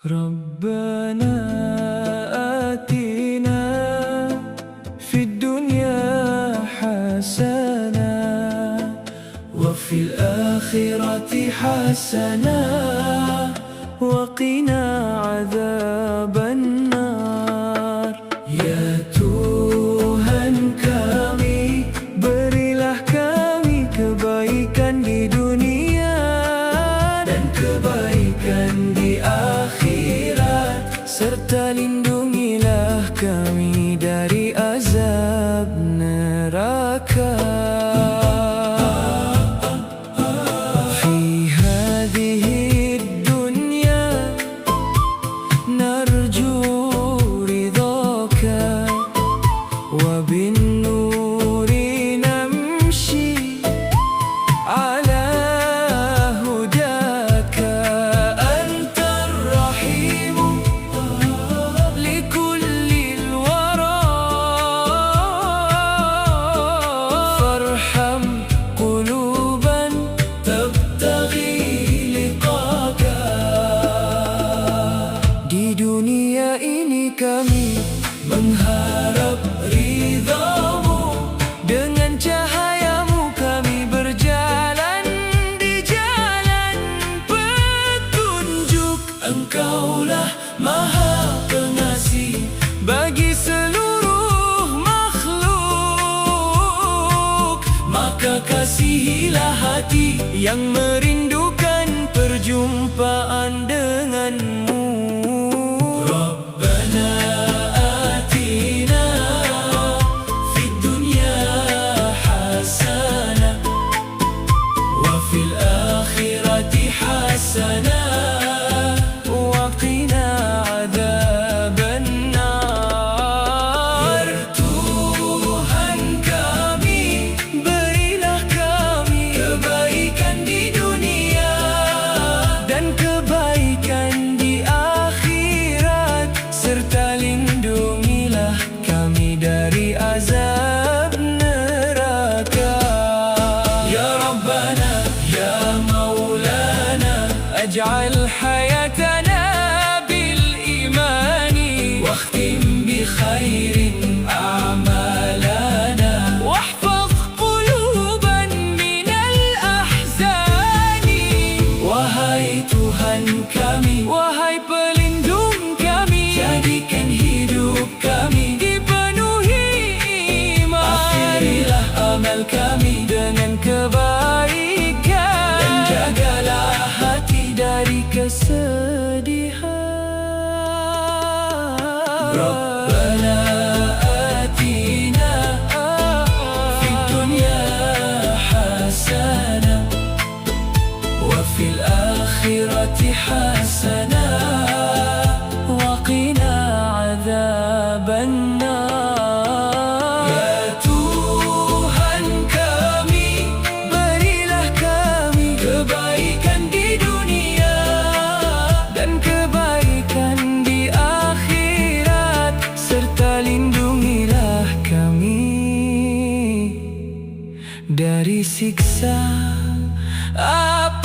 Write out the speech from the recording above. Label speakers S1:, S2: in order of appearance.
S1: ربنا آتنا في الدنيا حسنة وفي الآخرة حسنة وقنا عذاب النار. Ya Tuhan kami, berilah kami kebaikan di dunia dan kebaikan di akhirat, serta lindungilah kami dari azab neraka. Fi hadhihi dunya narju ridhaka wa bin nuri namshi ala hudaka. Antar rahimu likullil wara farham quluban tabtaghi liqaka. Di dunia ini kami mengharap ridhamu, dengan cahayamu kami berjalan di jalan petunjuk. Engkaulah Maha Pengasih bagi seluruh makhluk, maka kasihilah hati yang merindukan perjumpaan denganmu. Rabbana atina fid dunya hasanah wa fil akhirati hasanah wa qina adzaban nar. Tuhan kami, berilah kami kebaikan di dunia dan kebaikan di akhirat, serta lindungilah kami dari azab neraka. Ya Rabbana ya Maulana aj'al hayatana bil imani wakhtim bi khairin a'malana wahfaz quluban minal ahzani. Wahai Tuhan kami, wahai pelindung kami, jadikan hidup kami dipenuhi iman. Akhirilah amal kami dengan kebaikan dan jagalah hati dari kesedihan. Rabbana atina fid dunya hasanah wa fil akhirati hasanah wa qina adzaban nar. Ya Tuhan kami, berilah kami kebaikan di dunia dan kebaikan di akhirat, serta lindungilah kami dari siksa api